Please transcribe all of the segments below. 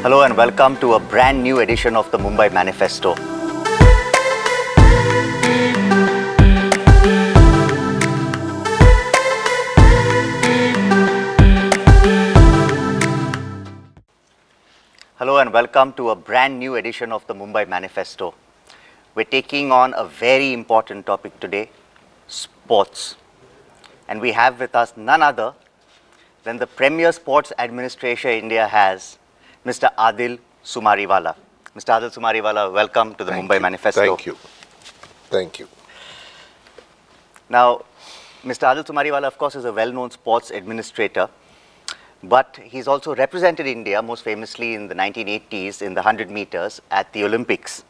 Hello and welcome to a brand new edition of the Mumbai Manifesto. Hello and welcome to a brand new edition of the Mumbai Manifesto. We're taking on a very important topic today, sports. And we have with us none other than the premier sports administrator India has, Mr. Adille Sumariwalla. Mr. Adille Sumariwalla, welcome to the Mumbai Manifesto. Thank you. Thank you. Now, Mr. Adille Sumariwalla, of course, is a well-known sports administrator, but he's also represented India, most famously in the 1980s in the 100 meters at the Olympics.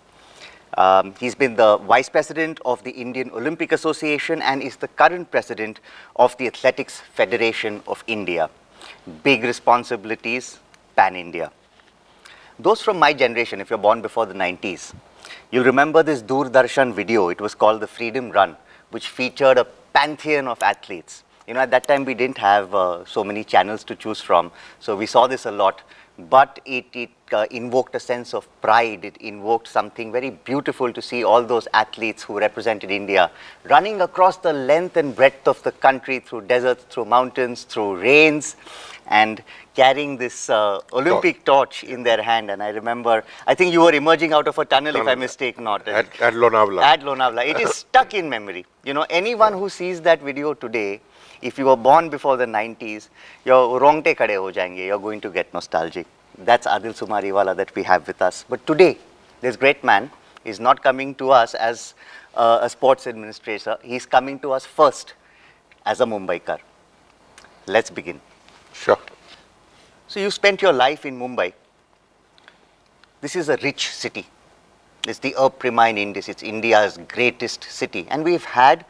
He's been the Vice President of the Indian Olympic Association and is the current President of the Athletics Federation of India. Big responsibilities, pan-India. Those from my generation, if you're born before the 90s, you'll remember this Doordarshan video. It was called the Freedom Run, which featured a pantheon of athletes. You know, at that time we didn't have so many channels to choose from, so we saw this a lot. But it invoked a sense of pride. It invoked something very beautiful to see all those athletes who represented India running across the length and breadth of the country, through deserts, through mountains, through rains, and carrying this Olympic torch in their hand. And I remember, I think you were emerging out of a tunnel, if I mistake not. At Lonavala. At Lonavala. It is stuck in memory. You know, anyone who sees that video today, if you were born before the 90s, your rongte khade ho jayenge, you're going to get nostalgic. That's Adille Sumariwalla that we have with us. But today, this great man is not coming to us as a sports administrator. He's coming to us first as a Mumbaikar. Let's begin. Sure. So you spent your life in Mumbai. This is a rich city. It's the Urb Prima in Indus. It's India's greatest city. And we've had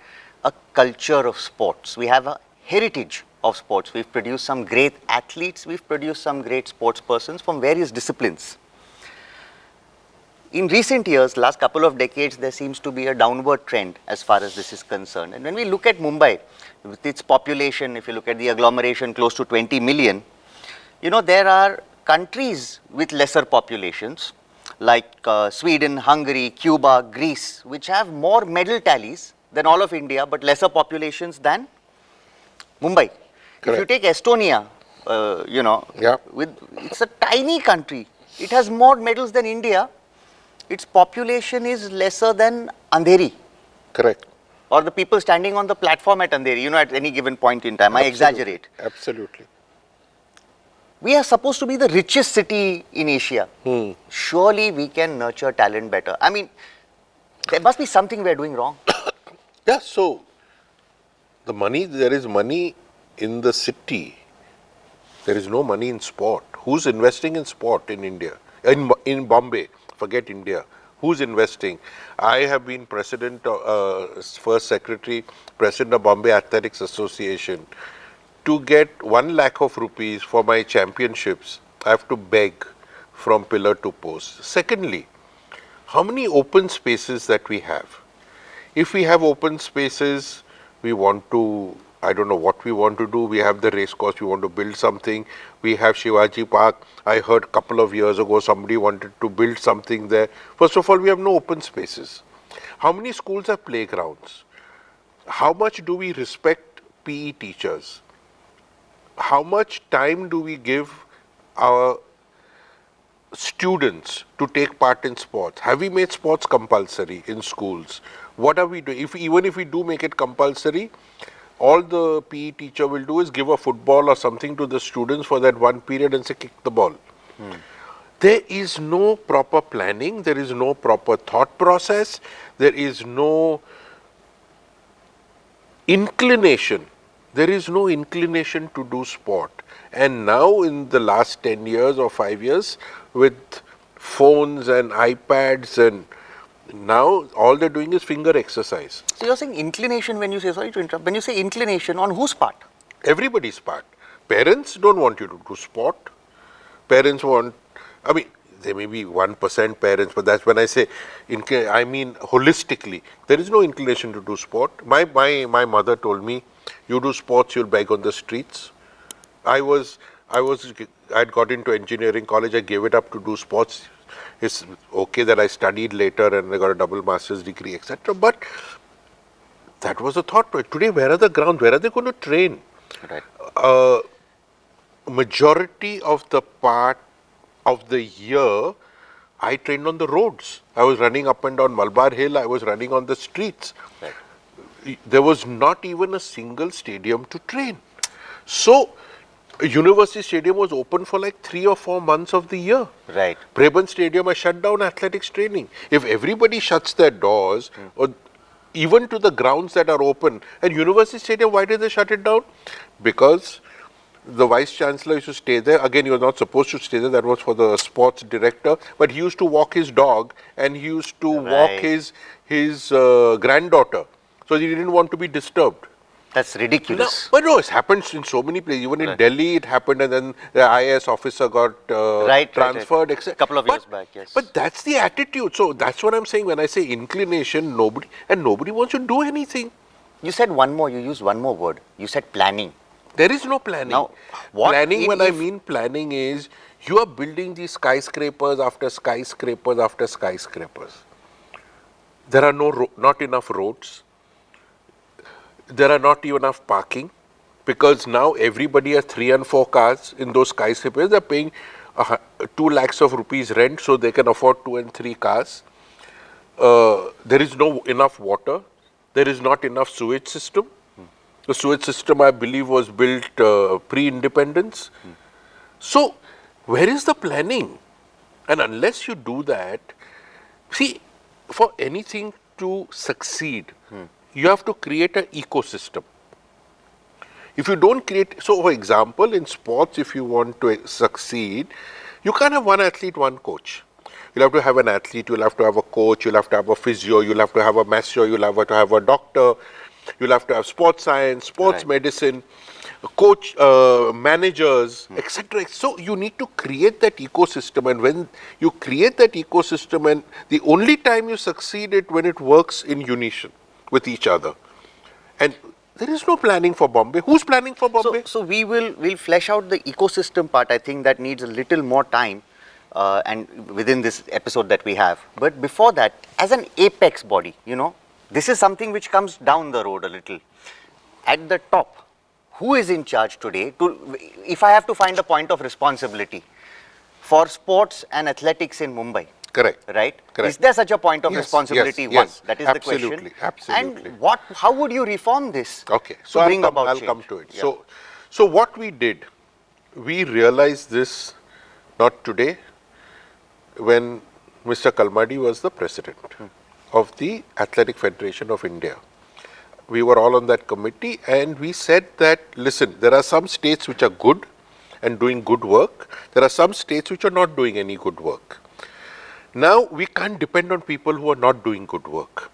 a culture of sports. We have a heritage of sports. We've produced some great athletes. We've produced some great sports persons from various disciplines. In recent years, last couple of decades, there seems to be a downward trend as far as this is concerned. And when we look at Mumbai, with its population, if you look at the agglomeration, close to 20 million, you know, there are countries with lesser populations like Sweden, Hungary, Cuba, Greece, which have more medal tallies than all of India, but lesser populations than Mumbai. Correct. If you take Estonia, you know, it's a tiny country. It has more medals than India. Its population is lesser than Andheri. Correct. Or the people standing on the platform at Andheri, you know, at any given point in time. Absolutely. I exaggerate. Absolutely. We are supposed to be the richest city in Asia. Surely we can nurture talent better. I mean, there must be something we are doing wrong. Yeah, so there is money in the city. There is no money in sport. Who's investing in sport in India? In Bombay, forget India. Who's investing? I have been president, first secretary, president of Bombay Athletics Association. To get 1 lakh of rupees for my championships, I have to beg from pillar to post. Secondly, how many open spaces that we have? If we have open spaces, we want to, I don't know what we want to do. We have the race course, we want to build something. We have Shivaji Park. I heard a couple of years ago somebody wanted to build something there. First of all, we have no open spaces. How many schools have playgrounds? How much do we respect PE teachers? How much time do we give our students to take part in sports? Have we made sports compulsory in schools? What are we doing? Even if we do make it compulsory, all the PE teacher will do is give a football or something to the students for that one period and say, kick the ball. There is no proper planning. There is no proper thought process. There is no inclination. There is no inclination to do sport. And now in the last 10 years or 5 years, with phones and iPads, and now all they're doing is finger exercise. So you're saying inclination when you say, sorry to interrupt, when you say inclination, on whose part? Everybody's part. Parents don't want you to do sport. Parents want, I mean, there may be 1% parents, but that's when I say, I mean holistically, there is no inclination to do sport. My mother told me, you do sports, you'll beg on the streets. I was I'd got into engineering college. I gave it up to do sports. It's okay that I studied later and I got a double master's degree, etc. But that was a thought. Today, where are the grounds? Where are they going to train? Right. Majority of the part of the year, I trained on the roads. I was running up and down Malabar Hill. I was running on the streets. Right. There was not even a single stadium to train. So, University Stadium was open for like 3 or 4 months of the year. Right. Brabourne Stadium has shut down athletics training. If everybody shuts their doors, or even to the grounds that are open, and University Stadium, why did they shut it down? Because the Vice Chancellor used to stay there. Again, he was not supposed to stay there. That was for the sports director. But he used to walk his dog and he used to walk his granddaughter. So he didn't want to be disturbed. That's ridiculous. But no, it happens in so many places. Even in Delhi, it happened, and then the IAS officer got transferred. A couple of years back, yes. But that's the attitude. So that's what I'm saying when I say inclination. Nobody wants to do anything. You said one more. You used one more word. You said planning. There is no planning. Now, planning, when I mean planning, is you are building these skyscrapers after skyscrapers after skyscrapers. There are not enough roads. There are not even enough parking, because now everybody has 3 and 4 cars in those skyscrapers. They're paying 2 lakhs of rupees rent, so they can afford 2 and 3 cars. There is no enough water. There is not enough sewage system. The sewage system, I believe, was built pre-independence. So, where is the planning? And unless you do that, see, for anything to succeed, you have to create an ecosystem. If you don't create, so for example, in sports, if you want to succeed, you can't have one athlete, one coach. You'll have to have an athlete, you'll have to have a coach, you'll have to have a physio, you'll have to have a masseur, you'll have to have a doctor, you'll have to have sports science, sports medicine, coach, managers, etc. So you need to create that ecosystem, and when you create that ecosystem, and the only time you succeed it when it works in unison with each other. And there is no planning for Bombay. Who's planning for Bombay? So we'll flesh out the ecosystem part. I think that needs a little more time and within this episode that we have. But before that, as an apex body, this is something which comes down the road a little. At the top, who is in charge today? If I have to find a point of responsibility for sports and athletics in Mumbai, correct. Right? Correct. Is there such a point of responsibility? Yes, That is absolutely, the question. Absolutely. And how would you reform this? Okay, so I'll come to it. Yeah. So what we did, we realized this not today, when Mr. Kalmadi was the president of the Athletic Federation of India. We were all on that committee, and we said that, listen, there are some states which are good and doing good work. There are some states which are not doing any good work. Now, we can't depend on people who are not doing good work.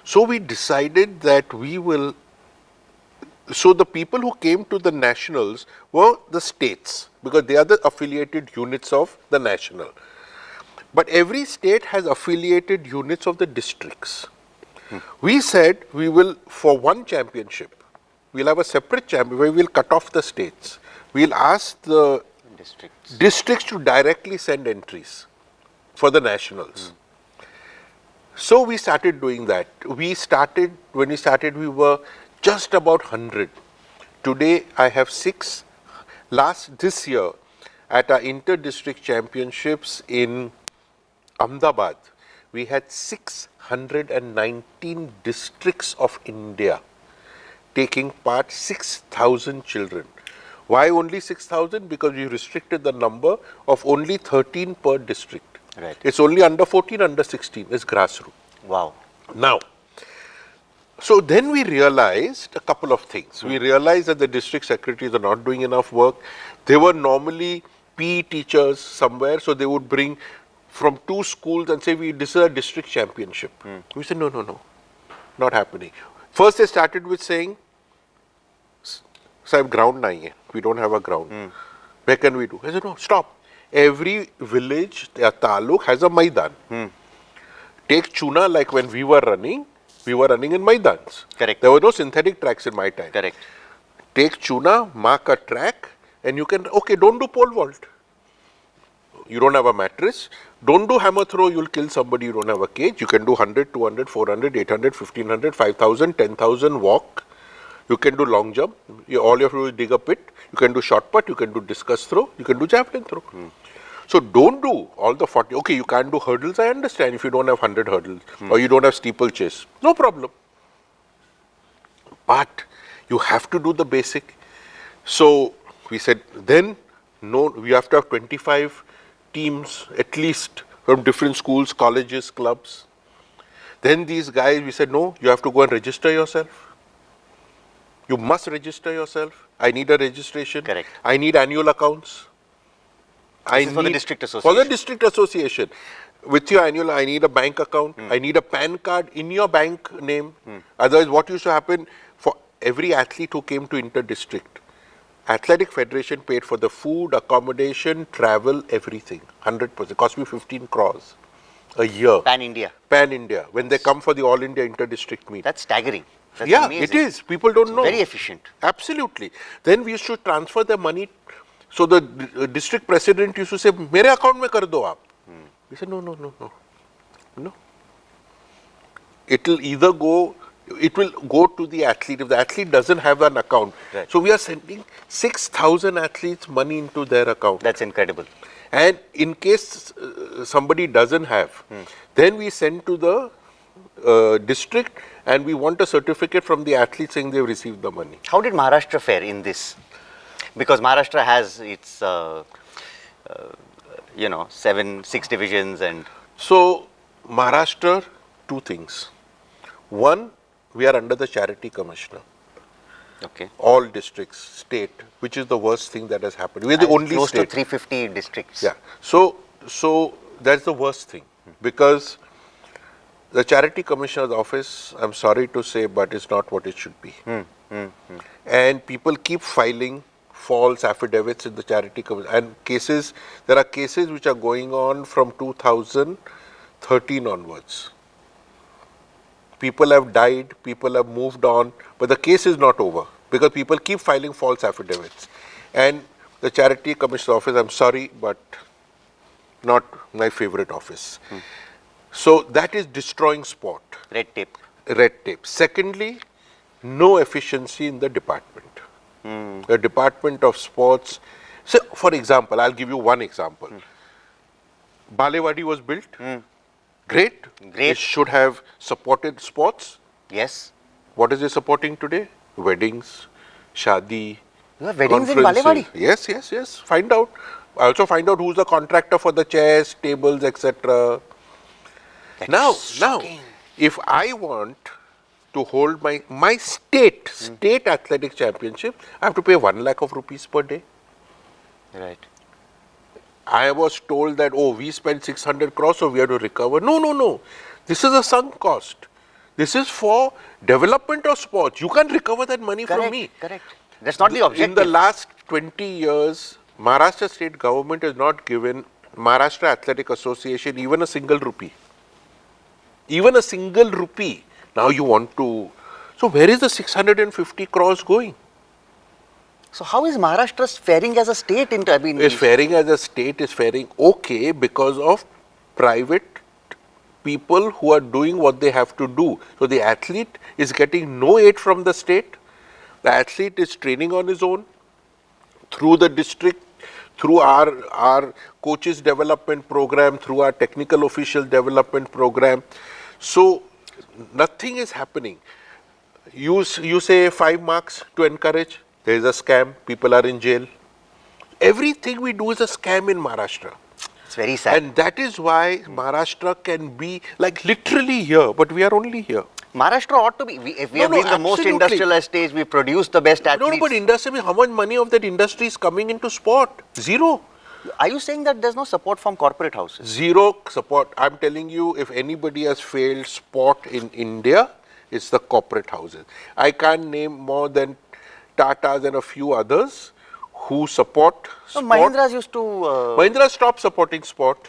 So we decided that we will, so the people who came to the nationals were the states, because they are the affiliated units of the national. But every state has affiliated units of the districts. We said we will, for one championship, we'll have a separate champion where we'll cut off the states. We'll ask the districts to directly send entries for the nationals. So we started doing that. When we started, we were just about 100. Today, I have 6. This year, at our inter-district championships in Ahmedabad, we had 619 districts of India taking part, 6,000 children. Why only 6,000? Because we restricted the number of only 13 per district. Right. It's only under 14, under 16. It's grassroots. Wow. Now, so then we realized a couple of things. We realized that the district secretaries are not doing enough work. They were normally PE teachers somewhere, so they would bring from 2 schools and say, this is a district championship. We said, no, not happening. First they started with saying, Sahib, ground nahi hai. We don't have a ground. Where can we do? I said, no, stop. Every village, taluk has a Maidan. Take Chuna, like when we were running in Maidans. Correct. There were no synthetic tracks in my time. Correct. Take Chuna, mark a track, and you can, okay, don't do pole vault. you don't have a mattress, don't do hammer throw, you'll kill somebody, you don't have a cage. You can do 100, 200, 400, 800, 1500, 5000, 10,000 walk. You can do long jump. All you have to do is dig a pit. You can do shot put, you can do discus throw, you can do javelin throw. So don't do all the 40. Okay, you can't do hurdles, I understand, if you don't have 100 hurdles or you don't have steeplechase. No problem. But you have to do the basic. So we said, then no, we have to have 25 teams at least from different schools, colleges, clubs. Then these guys, we said, no, you have to go and register yourself. You must register yourself. I need a registration. Correct. I need annual accounts. This is for the district association. For the district association. With your annual, I need a bank account. I need a PAN card in your bank name. Otherwise, what used to happen for every athlete who came to inter-district, Athletic Federation paid for the food, accommodation, travel, everything. 100%. It cost me 15 crores a year. Pan India. Pan India. When they come for the All India inter-district meet. That's staggering. That's yeah, amazing. it is. People don't know. Very efficient. Absolutely. Then we used to transfer the money. So the district president used to say, "Mere account mein kar do aap." We said, no. It will either go. It will go to the athlete if the athlete doesn't have an account. Right. So we are sending 6,000 athletes money into their account. That's incredible. And in case somebody doesn't have, then we send to the district and we want a certificate from the athlete saying they've received the money. How did Maharashtra fare in this? Because Maharashtra has its, six divisions and... So, Maharashtra, two things. One, we are under the charity commissioner. Okay. All districts, state, which is the worst thing that has happened. We are the only close state. to 350 districts. Yeah. So that's the worst thing because the charity commissioner's office, I'm sorry to say, but it's not what it should be. And people keep filing false affidavits in the charity commission and cases. There are cases which are going on from 2013 onwards. People have died, people have moved on, but the case is not over because people keep filing false affidavits. And the charity commissioner's office, I'm sorry, but not my favorite office. So that is destroying sport. Red tape. Red tape. Secondly, no efficiency in the department. The Department of Sports. So, for example, I'll give you one example. Balewadi was built. Great. It should have supported sports. Yes. What is it supporting today? Weddings, shadi. You have weddings in conferences. Balewadi? Yes. Find out. I also find out who's the contractor for the chairs, tables, etc. Now, if I want to hold my state athletic championship, I have to pay 1 lakh of rupees per day. Right. I was told that, oh, we spent 600 crores, so we have to recover. No. This is a sunk cost. This is for development of sports. You can't recover that money from me. Correct. That's not the objective. In the last 20 years, Maharashtra state government has not given Maharashtra Athletic Association even a single rupee. Even a single rupee. Now you want to... So where is the 650 crores going? So how is Maharashtra faring as a state? It's faring as a state is faring okay because of private people who are doing what they have to do. So the athlete is getting no aid from the state. The athlete is training on his own through the district, through our coaches development program, through our technical official development program. So nothing is happening. You say 5 marks to encourage. There is a scam. People are in jail. Everything we do is a scam in Maharashtra. It's very sad. And that is why Maharashtra can be like literally here, but we are only here. Maharashtra ought to be. If we have been the most industrialized state, we produce the best athletes. No, but industry, how much money of that industry is coming into sport? Zero. Are you saying that there's no support from corporate houses? Zero support. I'm telling you, if anybody has failed sport in India, it's the corporate houses. I can't name more than Tatas and a few others who support sport. Mahindra's used to... Mahindra stopped supporting sport.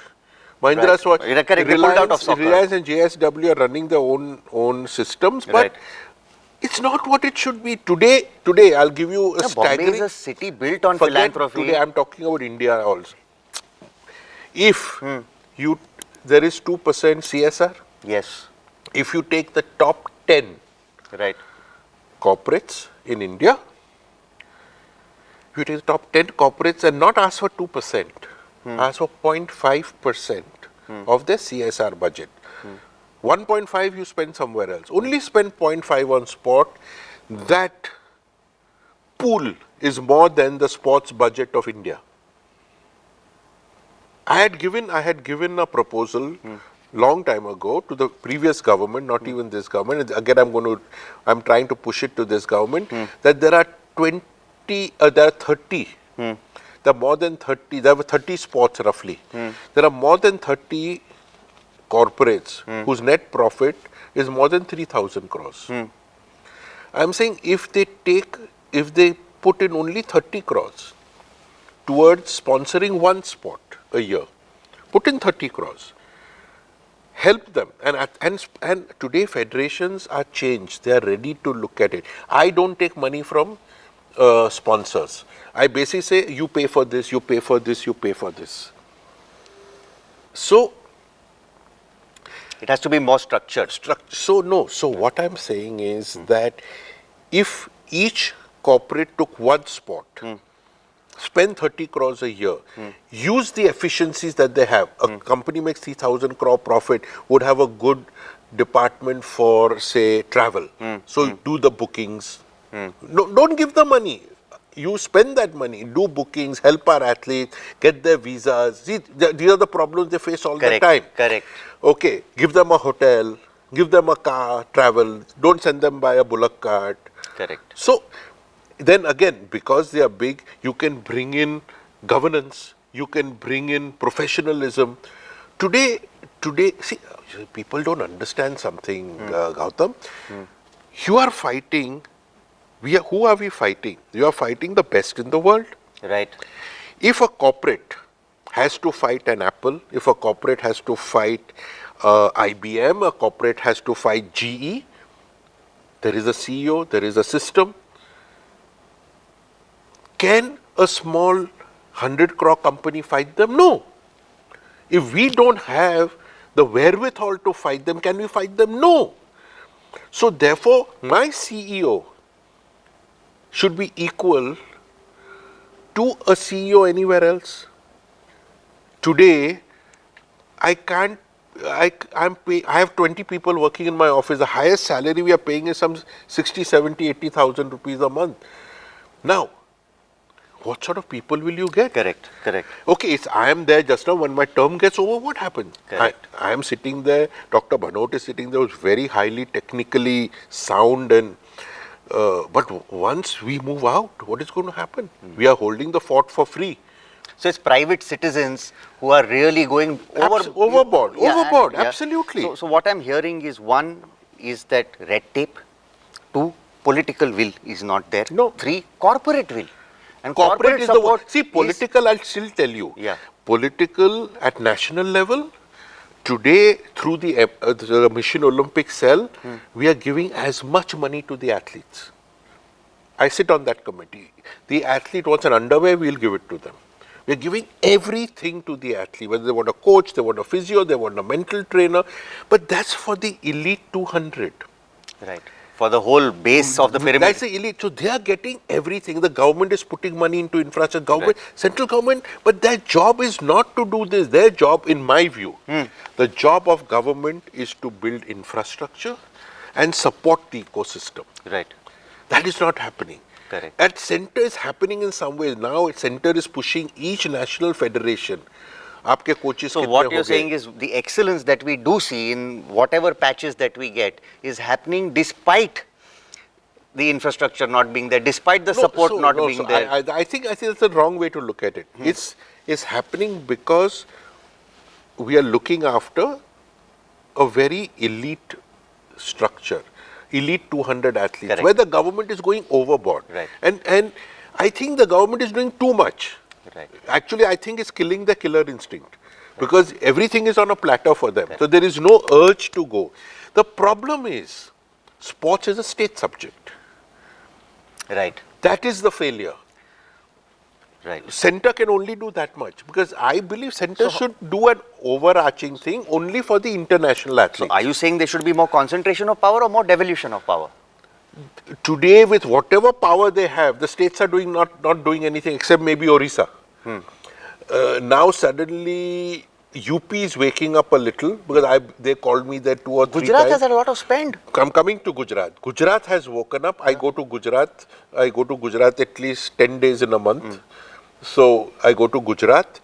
Mahindra's Reliance and JSW are running their own systems, but it's not what it should be. Today I'll give you a staggering... Bombay is a city built on philanthropy. Today I'm talking about India also. If there is 2% CSR, Yes. if you take the top 10 Right. corporates in India, if you take the top 10 corporates and not ask for 2%, ask for 0.5% of their CSR budget. 1.5 you spend somewhere else. Only spend 0.5 on sport. That pool is more than the sports budget of India. I had given a proposal long time ago to the previous government, not even this government. Again, I'm trying to push it to this government that there are 30. There are more than 30. There were 30 sports roughly. There are more than 30 corporates whose net profit is more than 3,000 crores. I'm saying if they put in only 30 crores towards sponsoring one sport a year, put in 30 crores, help them. And today federations are changed. They are ready to look at it. I don't take money from sponsors. I basically say, you pay for this, you pay for this, you pay for this. So, It has to be more structured. So what I'm saying is that if each corporate took one sport, spend 30 crores a year, use the efficiencies that they have. A company makes 3,000 crore profit, would have a good department for, say, travel. So do the bookings. No, don't give the money. You spend that money, do bookings, help our athletes, get their visas. See, these are the problems they face all the time. Correct. Okay, give them a hotel, give them a car, travel. Don't send them by a bullock cart. Correct. So, then again, because they are big, you can bring in governance, you can bring in professionalism. Today, see, people don't understand something, Gautam. You are fighting, who are we fighting? You are fighting the best in the world. Right. If a corporate has to fight an Apple, if a corporate has to fight IBM, a corporate has to fight GE, there is a CEO, there is a system. Can a small 100 crore company fight them? No. If we don't have the wherewithal to fight them, can we fight them? No. So therefore, my CEO should be equal to a CEO anywhere else. Today, I have 20 people working in my office. The highest salary we are paying is some 60, 70, 80,000 rupees a month. Now, what sort of people will you get? Correct. Okay, I am there just now. When my term gets over, what happens? Correct. I am sitting there. Dr. Bhanot is sitting there, who's very highly technically sound. But once we move out, what is going to happen? We are holding the fort for free. So it's private citizens who are really going overboard. Yeah. Absolutely. So what I'm hearing is, one is that red tape, two, political will is not there. No. Three, corporate will. And Corporate is the one. See, political, I'll still tell you. Yeah. Political at national level, today through the Mission Olympic cell, we are giving as much money to the athletes. I sit on that committee. The athlete wants an underwear, we'll give it to them. We're giving everything to the athlete, whether they want a coach, they want a physio, they want a mental trainer, but that's for the elite 200. Right. For the whole base of the pyramid. That's the elite. So they are getting everything. The government is putting money into infrastructure, central government, but their job is not to do this. Their job, in my view, the job of government is to build infrastructure and support the ecosystem. Right. That is not happening. Correct. At center is happening in some ways. Now center is pushing each national federation. Aapke coaches So what you're saying is the excellence that we do see in whatever patches that we get is happening despite the infrastructure not being there, despite the support not being there. I think that's the wrong way to look at it. It's happening because we are looking after a very elite structure. Elite 200 athletes, Correct. where the government is going overboard. Right. And I think the government is doing too much. Right. Actually, I think it's killing the killer instinct because everything is on a platter for them. So there is no urge to go. The problem is, sports is a state subject. Right. That is the failure. Right. Centre can only do that much, because I believe centre should do an overarching thing only for the international So athletes. are you saying there should be more concentration of power or more devolution of power? Today, with whatever power they have, the states are doing not doing anything except maybe Orissa. Now suddenly UP is waking up a little, because they called me there 2 or 3 Gujarat times. has had a lot of spend. I'm coming to Gujarat. Gujarat has woken up. I go to Gujarat. I go to Gujarat at least 10 days in a month. So I go to Gujarat.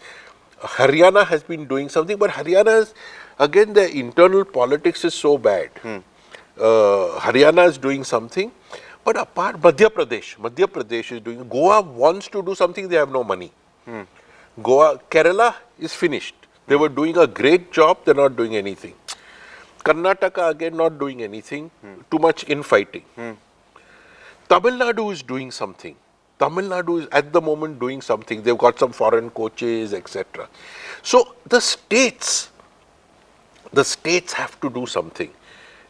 Haryana has been doing something, but Haryana is, again, the internal politics is so bad. Haryana is doing something, but apart, Madhya Pradesh is doing. Goa wants to do something, they have no money. Goa, Kerala is finished. They were doing a great job, they're not doing anything. Karnataka, again, not doing anything, too much infighting. Tamil Nadu is doing something. Tamil Nadu is at the moment doing something. They've got some foreign coaches, etc. So the states have to do something.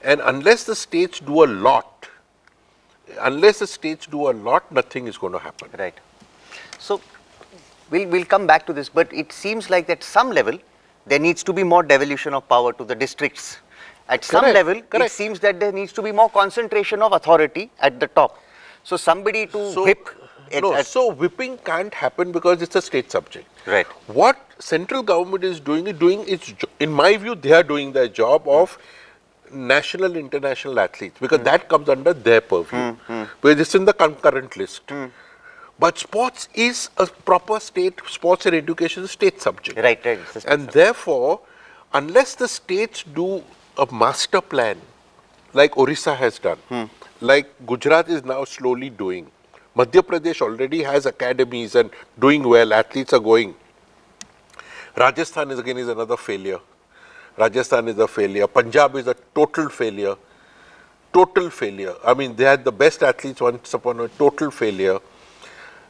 And unless the states do a lot, nothing is going to happen. Right. So we'll come back to this, but it seems like at some level there needs to be more devolution of power to the districts. At some level, it seems that there needs to be more concentration of authority at the top. So somebody to whip. So whipping can't happen because it's a state subject. Right. What central government is doing its, in my view, they are doing their job of national, international athletes, because that comes under their purview. Because it's in the concurrent list. But sports is a proper state, sports and education is a state subject. Right. And therefore, unless the states do a master plan, like Orissa has done, like Gujarat is now slowly doing, Madhya Pradesh already has academies and doing well, athletes are going. Rajasthan is another failure. Rajasthan is a failure. Punjab is a total failure. Total failure. I mean, they had the best athletes once upon a total failure.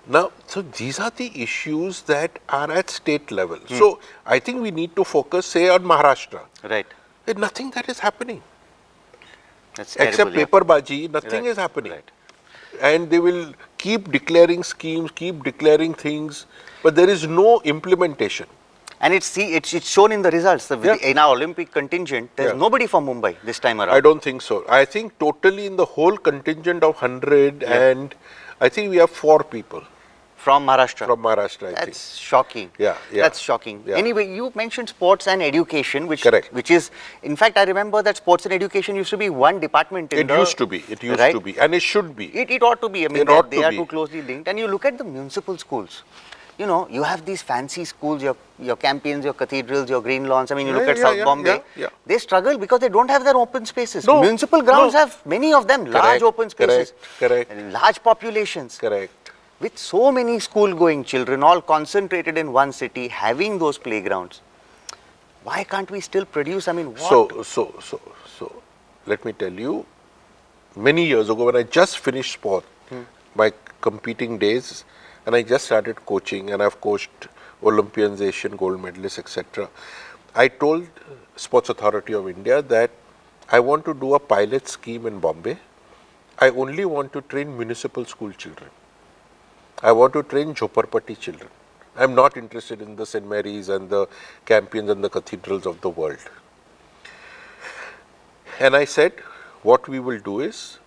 Now, so these are the issues that are at state level. So I think we need to focus, say, on Maharashtra. Right. There's nothing that is happening. That's Except terrible, paperbaji, nothing is happening. Right. And they will keep declaring schemes, keep declaring things, but there is no implementation. And it's shown in the results. In our Olympic contingent, there's nobody from Mumbai this time around. I don't think so. I think totally in the whole contingent of 100, and I think we have 4 people. From Maharashtra. From Maharashtra, I think. That's shocking. That's shocking. Yeah. Anyway, you mentioned sports and education, which is, in fact, I remember that sports and education used to be one department in It used to be, and it should be. It ought to be. I mean, they are too closely linked. And you look at the municipal schools. You know, you have these fancy schools, your Campions, your Cathedrals, your Green Lawns. I mean, you look at South Bombay. They struggle because they don't have their open spaces. No, municipal grounds have many of them, large open spaces. Correct. Large populations. Correct. With so many school-going children, all concentrated in one city, having those playgrounds, why can't we still produce? I mean, what? So, let me tell you, many years ago when I just finished sport, my competing days, and I just started coaching, and I've coached Olympians, Asian gold medalists, etc. I told Sports Authority of India that I want to do a pilot scheme in Bombay. I only want to train municipal school children. I want to train Jhoparpati children. I'm not interested in the St. Mary's and the Campions and the Cathedrals of the world. And I said, what we will do is,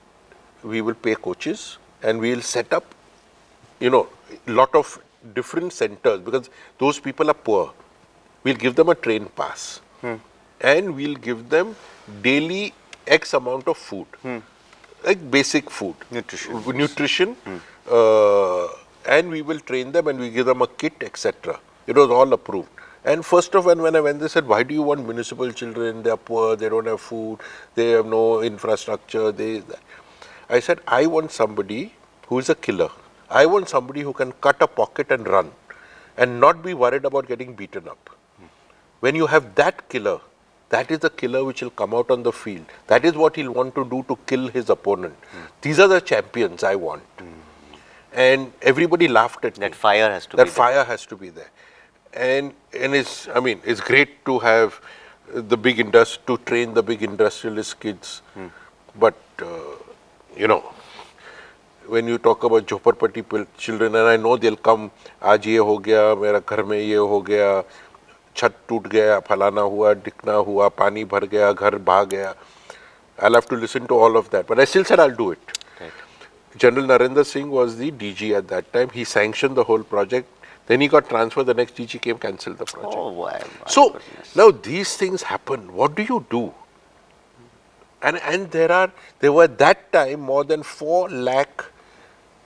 we will pay coaches and we will set up, lot of different centers, because those people are poor. We'll give them a train pass and we'll give them daily X amount of food, like basic food, nutrition. And we will train them and we give them a kit, etc. It was all approved. And first of all, when I went, they said, why do you want municipal children? They are poor, they don't have food, they have no infrastructure. I said, I want somebody who is a killer. I want somebody who can cut a pocket and run and not be worried about getting beaten up. When you have that killer, that is the killer which will come out on the field. That is what he'll want to do to kill his opponent. These are the champions I want. And everybody laughed at me. That fire has to be there. That fire has to be there. And it's great to have the big industry, to train the big industrialist kids. But, when you talk about Jhoparpati children, and I know they'll come, आज ये हो गया, मेरा घर में ये हो गया, छत टूट गया, फलाना हुआ, डिकना हुआ, पानी भर गया, घर भाग गया. I'll have to listen to all of that, but I still said I'll do it. Right. General Narendra Singh was the DG at that time. He sanctioned the whole project. Then he got transferred. The next DG came, cancelled the project. Oh, wow. So now these things happen. What do you do? And there were that time more than 4 lakh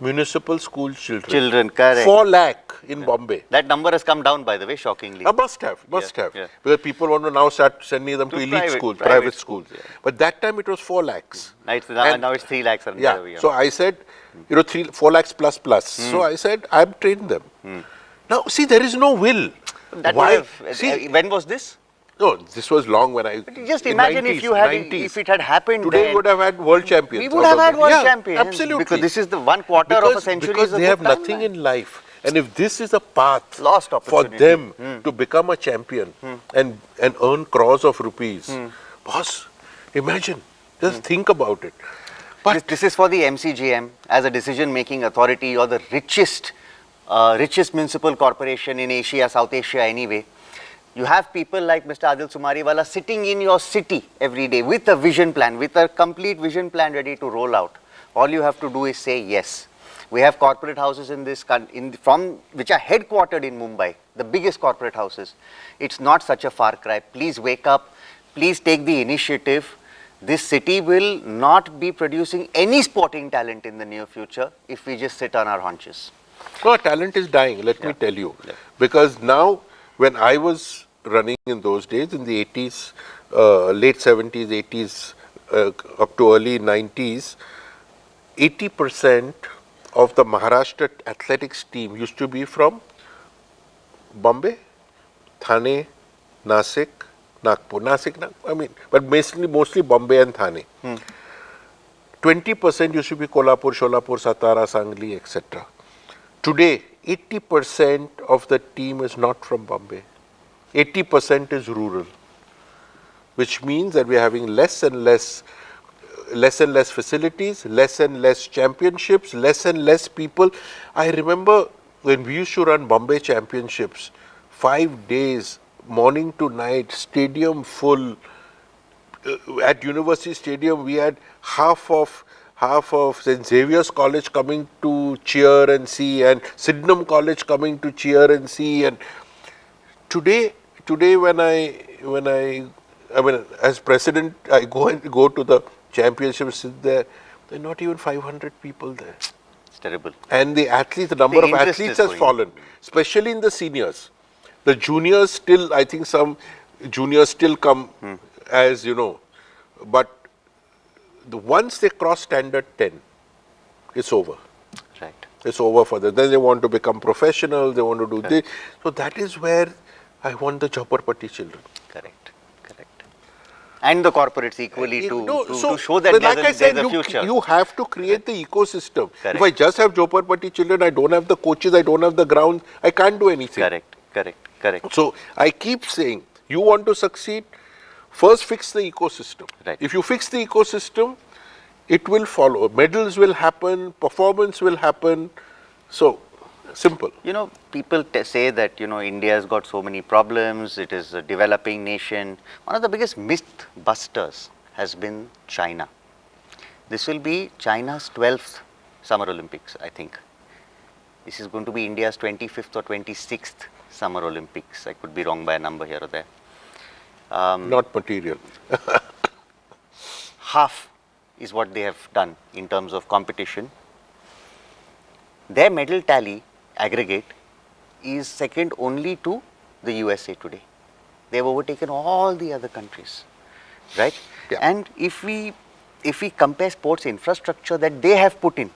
municipal school children. Children, correct. 4 lakh in Bombay. That number has come down, by the way, shockingly. Must have. Because people want to now start sending them to elite schools, private schools. Yeah. But that time it was 4 lakhs. Now it's 3 lakhs. Yeah. So I said, 4 lakhs plus. So I said, I've trained them. Now, see, there is no will. Why? When was this? No, this was long when I. But just imagine 90s, if it had happened. Today we would have had world champions. We would have had world champions. Absolutely. Because this is the 1/4 of a century. Because they have nothing in life. And if this is a path lost for them to become a champion and earn crores of rupees, boss, imagine, just think about it. But this is for the MCGM as a decision-making authority or the richest municipal corporation in Asia, South Asia anyway. You have people like Mr. Adille Sumariwalla sitting in your city every day with a vision plan, with a complete vision plan ready to roll out. All you have to do is say yes. We have corporate houses in this which are headquartered in Mumbai, the biggest corporate houses. It's not such a far cry. Please wake up. Please take the initiative. This city will not be producing any sporting talent in the near future if we just sit on our haunches. No, talent is dying, let me tell you. Because now, when I was running in those days, in the 80s, late 70s, 80s, up to early 90s, 80% of the Maharashtra athletics team used to be from Bombay, Thane, Nasik, Nagpur. But mostly Bombay and Thane. 20% used to be Kolhapur, Sholapur, Satara, Sangli, etc. Today, 80% of the team is not from Bombay. 80% is rural, which means that we are having less and less facilities, less and less championships, less and less people. I remember when we used to run Bombay championships, 5 days, morning to night, stadium full. At University Stadium, we had half of St. Xavier's College coming to cheer and see, and Sydenham College coming to cheer and see. And today when I as president, I go to the championships, sit there are not even 500 people there. It's terrible. And the number of athletes has fallen, especially in the seniors. The juniors still, I think some juniors still come as but once they cross standard 10, it's over. Right. It's over for them. Then they want to become professional, they want to do this. So that is where I want the Jhoparpati children. Correct. And the corporates equally to show that there's a future. You have to create the ecosystem. Correct. If I just have Jhoparpati children, I don't have the coaches, I don't have the ground, I can't do anything. Correct. So I keep saying, you want to succeed, first fix the ecosystem. Right. If you fix the ecosystem, it will follow. Medals will happen, performance will happen. So, simple. People say that, India has got so many problems, it is a developing nation. One of the biggest myth busters has been China. This will be China's 12th Summer Olympics, I think. This is going to be India's 25th or 26th Summer Olympics. I could be wrong by a number here or there. Not material. Half is what they have done in terms of competition. Their medal tally aggregate is second only to the USA today. They have overtaken all the other countries, right? Yeah. And if we compare sports infrastructure that they have put in,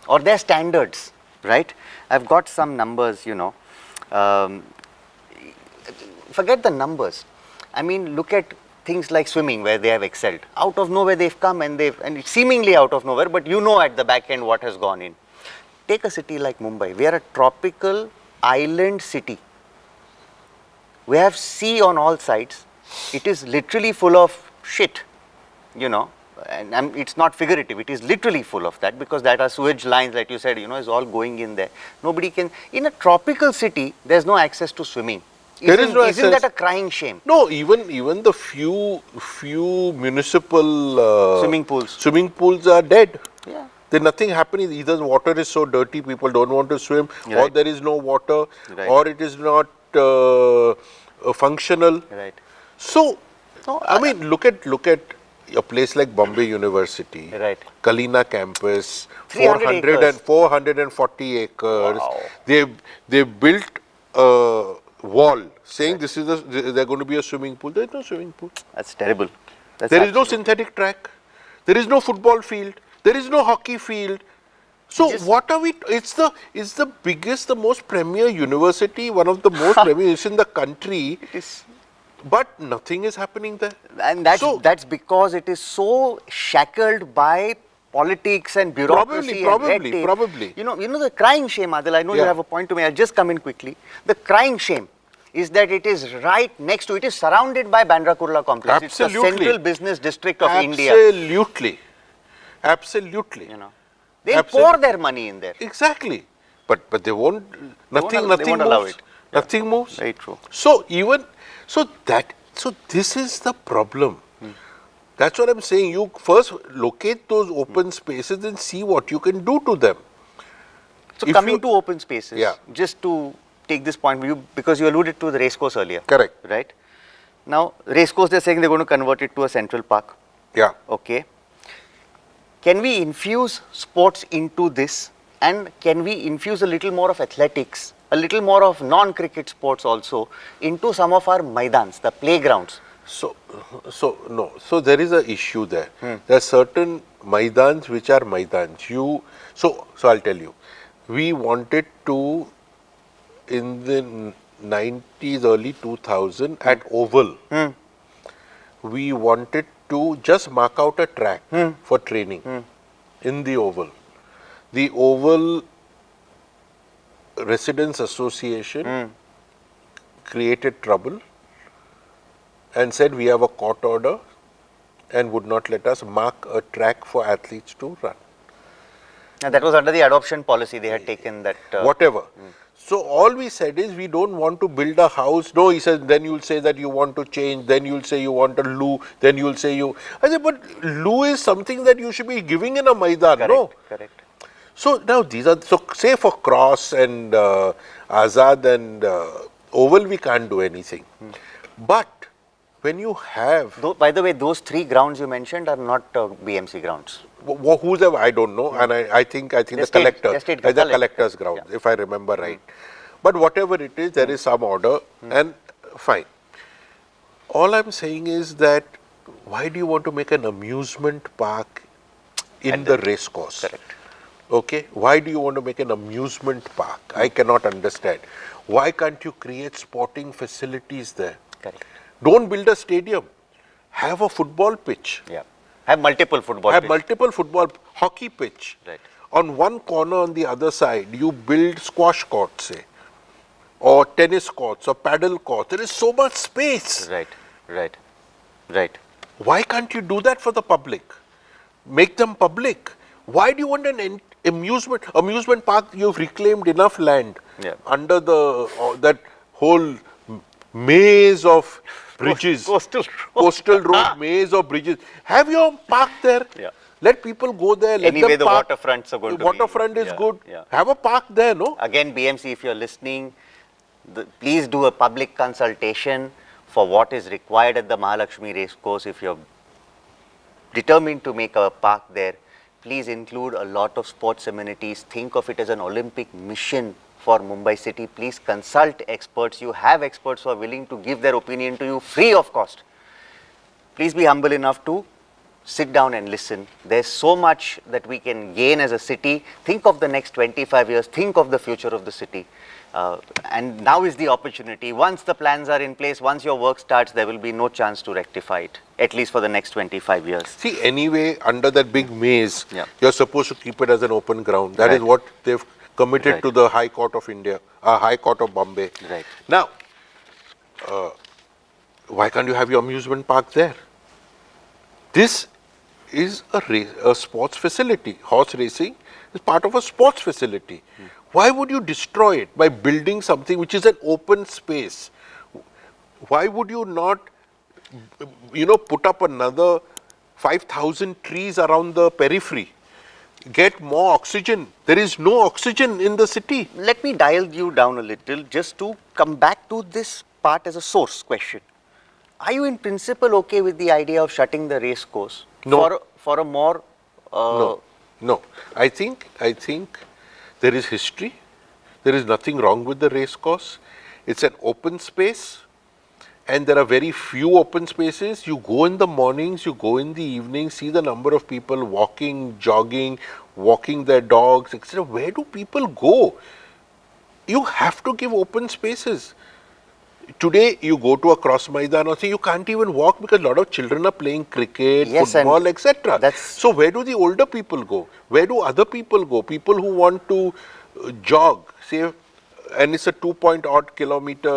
or their standards, right? I've got some numbers, forget the numbers. I mean, look at things like swimming, where they have excelled. Out of nowhere they've come and it's seemingly out of nowhere, but at the back end what has gone in. Take a city like Mumbai. We are a tropical island city. We have sea on all sides. It is literally full of shit, and it's not figurative, it is literally full of that, because that are sewage lines, like you said, is all going in there. Nobody can, in a tropical city, there's no access to swimming. There is no access. Isn't that a crying shame? No, even the few municipal swimming pools are dead. Yeah. There's nothing happening. Either the water is so dirty, people don't want to swim, Right. or there is no water, Right. or it is not functional. Right. So, No, I mean, look at a place like Bombay University, Right. Kalina campus, 300 acres. 440 acres. Wow. They built a wall saying they're going to be a swimming pool. There is no swimming pool. That's terrible. There is no synthetic track. There is no football field. There is no hockey field. So what are we? It's the biggest, the most premier university, one of the most premier in the country. It is. But nothing is happening there. And that's because it is so shackled by politics and bureaucracy and red tape. Probably. You know the crying shame, Adil, I know you have a point to make. I'll just come in quickly. The crying shame is that it is right next to, it is surrounded by Bandra Kurla complex. Absolutely. It's the central business district of India. Absolutely. They'll pour their money in there. Exactly. But they won't, nothing won't allow moves. it. Nothing moves. Very true. So this is the problem. That's what I'm saying. You first locate those open spaces and see what you can do to them. So coming to open spaces, Yeah. just to take this point, because you alluded to the racecourse earlier. Correct. Right? Now, racecourse, they're saying they're going to convert it to a central park. Yeah. Okay. Can we infuse sports into this, and can we infuse a little more of athletics, a little more of non-cricket sports also into some of our maidans, the playgrounds? So there is a issue there. There are certain maidans which are maidans. So I'll tell you, we wanted to, in the 90s, early 2000, at Oval, we wanted to just mark out a track for training in the Oval. The Oval Residents Association created trouble and said we have a court order and would not let us mark a track for athletes to run. And that was under the adoption policy, they had taken that. Whatever. So all we said is we don't want to build a house. No, he says, then you'll say that you want to change, then you'll say you want a loo, then you'll say you... I said, but loo is something that you should be giving in a Maidan, Correct, no? correct. So now these are, so say for Cross and Azad and Oval, we can't do anything. But when you have... By the way, those three grounds you mentioned are not BMC grounds. Who's ever, I don't know, and I think the collector's grounds, if I remember right. But whatever it is, there is some order, and fine. All I'm saying is that why do you want to make an amusement park in the race course? Correct. Okay, why do you want to make an amusement park? I cannot understand. Why can't you create sporting facilities there? Correct. Don't build a stadium. Have a football pitch. Yeah. Have multiple football Have pitch. multiple football, hockey pitch. Right. On one corner, on the other side, you build squash courts, say, or tennis courts, or paddle courts. There is so much space. Right. Why can't you do that for the public? Make them public. Why do you want an amusement park? You've reclaimed enough land under that whole maze of bridges, coastal road maze of bridges. Have your park there. Yeah. Let people go there. Let Anyway, them the park. waterfronts are going to be... Waterfront is good. Yeah. Have a park there, no? Again, BMC, if you're listening, please do a public consultation for what is required at the Mahalakshmi Racecourse. If you're determined to make a park there, please include a lot of sports amenities. Think of it as an Olympic mission for Mumbai city. Please consult experts. You have experts who are willing to give their opinion to you free of cost. Please be humble enough to sit down and listen. There's so much that we can gain as a city. Think of the next 25 years. Think of the future of the city. And now is the opportunity. Once the plans are in place, once your work starts, there will be no chance to rectify it, at least for the next 25 years. See, anyway, under that big maze, you're supposed to keep it as an open ground. That is what they've committed to the High Court of India, High Court of Bombay. Right. Now, why can't you have your amusement park there? This is a sports facility. Horse racing is part of a sports facility. Why would you destroy it by building something which is an open space? Why would you not, put up another 5,000 trees around the periphery? Get more oxygen. There is no oxygen in the city. Let me dial you down a little just to come back to this part as a source question. Are you in principle okay with the idea of shutting the race course? No. For a more... No. I think there is history. There is nothing wrong with the race course. It's an open space. And there are very few open spaces. You go in the mornings, you go in the evenings, see the number of people walking, jogging, walking their dogs, etc. Where do people go? You have to give open spaces. Today, you go to a cross maidan or say you can't even walk because a lot of children are playing cricket, football, etc. So where do the older people go? Where do other people go? People who want to jog, say, and it's a 2-odd kilometer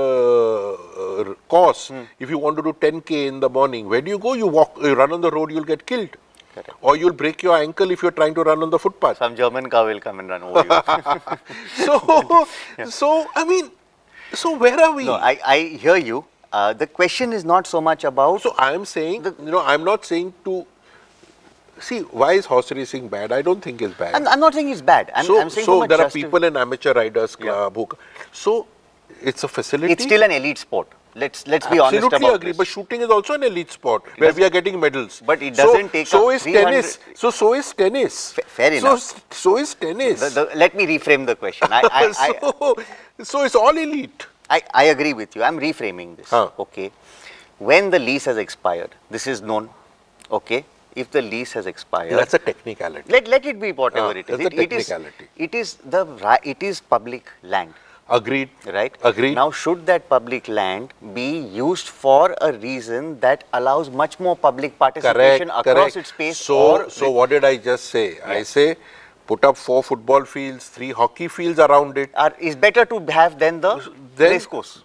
course. If you want to do 10K in the morning, where do you go? You walk, you run on the road, you'll get killed. Correct. Or you'll break your ankle if you're trying to run on the footpath. Some German car will come and run over you. So where are we? No, I hear you. The question is not so much about... So I am saying, I'm not saying to... See, why is horse racing bad? I don't think it's bad. I'm not saying it's bad. I'm saying so there are people in amateur riders club who... So, it's a facility. It's still an elite sport. Let's be honest about this. Absolutely agree. But shooting is also an elite sport where we are getting medals. But it doesn't take so up is tennis. So is tennis. Fair enough. So is tennis. Let me reframe the question. So it's all elite. I agree with you. I'm reframing this. Okay. When the lease has expired, this is known. Okay. If the lease has expired, that's a technicality. Let it be whatever it is. That's a technicality. It is public land. Agreed. Right. Agreed. Now, should that public land be used for a reason that allows much more public participation across its space? So what did I just say? Yeah. I say, put up 4 football fields, 3 hockey fields around it. Is better to have than the race course.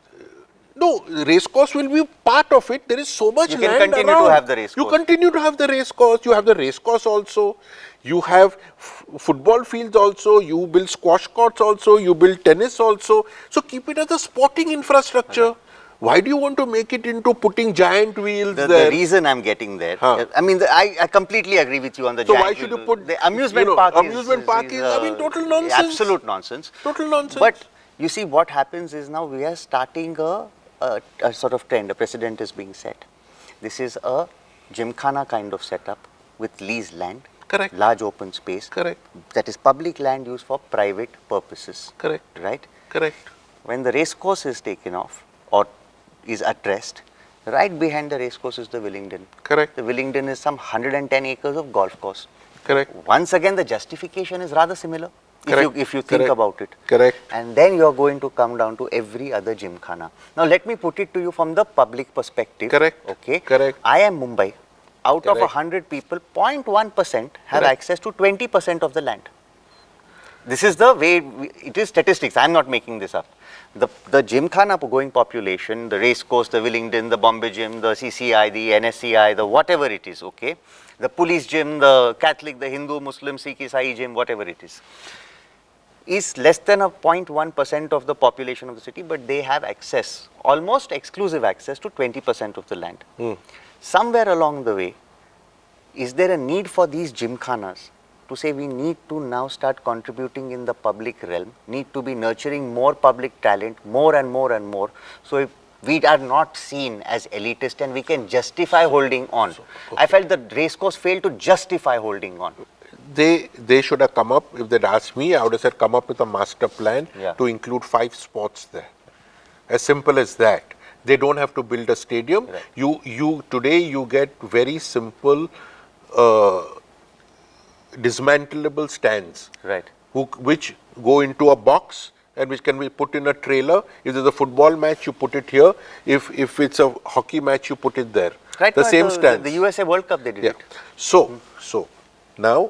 No, race course will be part of it. There is so much land around. You can continue to have the race course. You continue to have the race course. You have the race course also. You have football fields also. You build squash courts also. You build tennis also. So keep it as a sporting infrastructure. Okay. Why do you want to make it into putting giant wheels there? The reason I'm getting there, I mean, I completely agree with you on the giant wheel. So why should you put... The amusement park is total nonsense. Absolute nonsense. Total nonsense. But you see, what happens is now we are starting a sort of trend, a precedent is being set. This is a gymkhana kind of setup with leased land. Correct. Large open space. Correct. That is public land used for private purposes. Correct. Right? Correct. When the race course is taken off or is addressed, right behind the race course is the Willingdon. Correct. The Willingdon is some 110 acres of golf course. Correct. Once again, the justification is rather similar. If you think about it. Correct. And then you are going to come down to every other gymkhana. Now let me put it to you from the public perspective. Correct. Okay. Correct. I am Mumbai. Out of 100 people, 0.1% have access to 20% of the land. This is the way it is statistics. I am not making this up. The gymkhana going population, the race course, the Willingdon, the Bombay Gym, the CCI, the NSCI, the whatever it is, okay, the police gym, the Catholic, the Hindu, Muslim, Sikh, Isai gym, whatever it is less than a 0.1% of the population of the city, but they have access, almost exclusive access to 20% of the land. Somewhere along the way, is there a need for these gymkhanas to say we need to now start contributing in the public realm, need to be nurturing more public talent, more and more and more, so if we are not seen as elitist and we can justify holding on. I felt the race course failed to justify holding on. They should have come up, if they'd asked me, I would have said come up with a master plan to include 5 sports there. As simple as that. They don't have to build a stadium. Right. Today you get very simple dismantleable stands, right, which go into a box and which can be put in a trailer. If there's a football match, you put it here. If it's a hockey match, you put it there. Right. The same stands. The USA World Cup, they did it. So now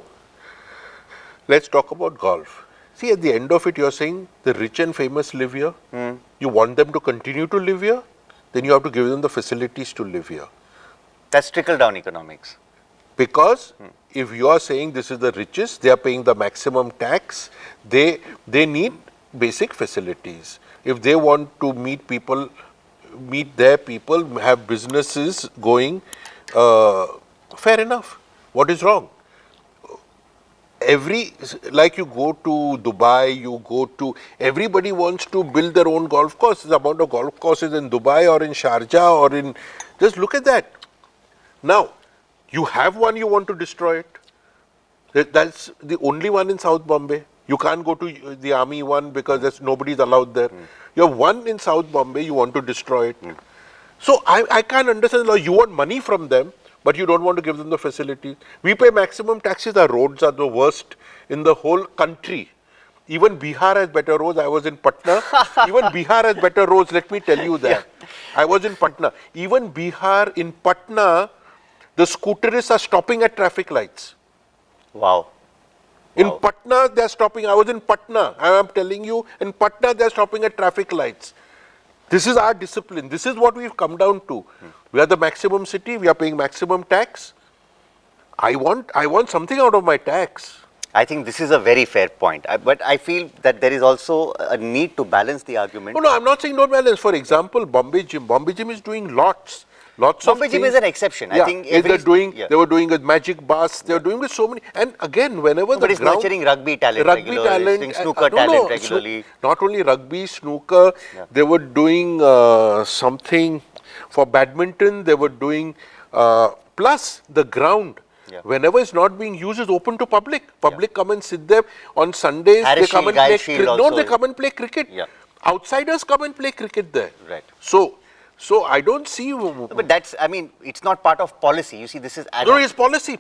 let's talk about golf. See, at the end of it, you're saying the rich and famous live here. You want them to continue to live here? Then you have to give them the facilities to live here. That's trickle-down economics. Because if you are saying this is the richest, they are paying the maximum tax, they need basic facilities. If they want to meet their people, have businesses going, fair enough. What is wrong? Like you go to Dubai, everybody wants to build their own golf course. The amount of golf courses in Dubai or in Sharjah just look at that. Now, you have one, you want to destroy it. That's the only one in South Bombay. You can't go to the army one because nobody's allowed there. You have one in South Bombay, you want to destroy it. So I can't understand. You want money from them, but you don't want to give them the facilities. We pay maximum taxes. Our roads are the worst in the whole country. Even Bihar has better roads. I was in Patna. Even Bihar has better roads. Let me tell you that. Yeah. I was in Patna. Even Bihar, in Patna, the scooterists are stopping at traffic lights. Wow. In Patna, they are stopping. I was in Patna. I am telling you, in Patna, they are stopping at traffic lights. This is our discipline. This is what we've come down to. We are the maximum city. We are paying maximum tax. I want something out of my tax. I think this is a very fair point. But I feel that there is also a need to balance the argument. No, I'm not saying no balance. For example, Bombay Gym. Bombay Gym is doing lots Bombay Gym is an exception. Yeah, I think they were doing with magic bars. They were doing with so many. And again, whenever but it's nurturing rugby talent regularly, snooker talent regularly. Not only rugby, snooker. Yeah. They were doing something for badminton. They were doing plus the ground. Yeah. Whenever it's not being used, is open to public. Public come and sit there on Sundays. They come and play cricket. No, they come and play cricket. Yeah. Outsiders come and play cricket there. Right. So I don't see. But that's, I mean, it's not part of policy. You see, this is. No, it's policy.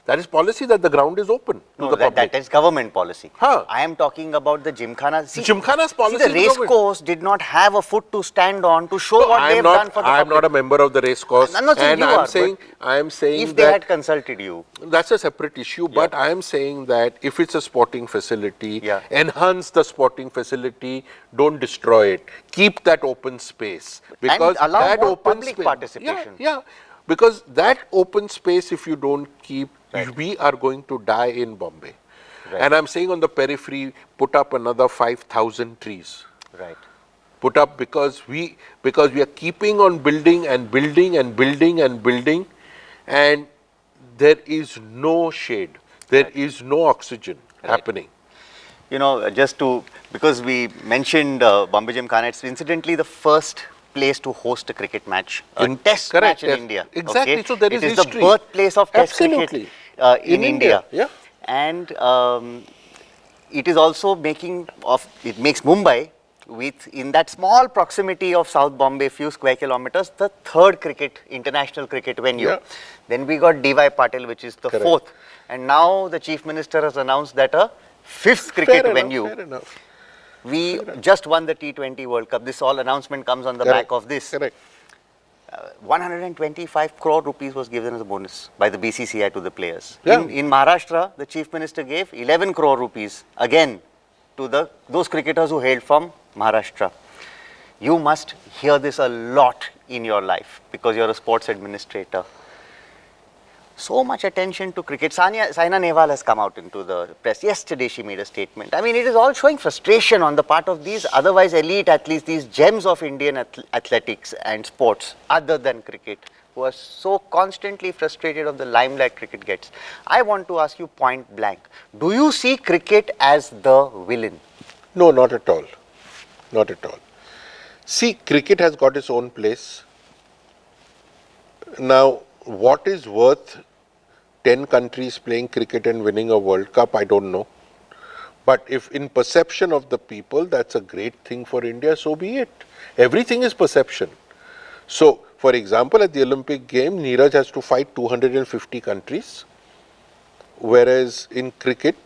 That is policy that the ground is open to the public. That is government policy. Huh. I am talking about the Gymkhana. Gymkhana's policy. See, the race course did not have a foot to stand on to show what they've done for the public. I am not a member of the race course. I'm not saying I am saying if they had consulted you. That's a separate issue. But I am saying that if it's a sporting facility, enhance the sporting facility. Don't destroy it. Keep that open space. Because and allow that more open public space, participation. Yeah, because that open space, if you don't keep, we are going to die in Bombay. Right. And I'm saying on the periphery, put up another 5,000 trees. Right. Put up because we are keeping on building and building and building and building, and there is no shade, there is no oxygen happening. You know, because we mentioned Bombay Gymkhana, it's incidentally the first place to host a cricket match, test match in India. Exactly, okay? so there is history. It is the birthplace of test cricket in India. Yeah. And it is also makes Mumbai, in that small proximity of South Bombay, few square kilometers, the third international cricket venue. Yeah. Then we got D.Y. Patil, which is the fourth. And now the Chief Minister has announced that a fifth cricket venue. Fair enough. We just won the T20 World Cup. This all announcement comes on the back of this. Correct. 125 crore rupees was given as a bonus by the BCCI to the players. Yeah. In Maharashtra, the Chief Minister gave 11 crore rupees again to those cricketers who hailed from Maharashtra. You must hear this a lot in your life because you're a sports administrator. So much attention to cricket. Saina Nehwal has come out into the press. Yesterday she made a statement. I mean, it is all showing frustration on the part of these otherwise elite athletes, these gems of Indian athletics and sports other than cricket, who are so constantly frustrated of the limelight cricket gets. I want to ask you point blank, do you see cricket as the villain? No, not at all. Not at all. See, cricket has got its own place. Now, what is worth 10 countries playing cricket and winning a World Cup, I don't know. But if in perception of the people, that's a great thing for India, so be it. Everything is perception. So, for example, at the Olympic Games, Neeraj has to fight 250 countries, whereas in cricket,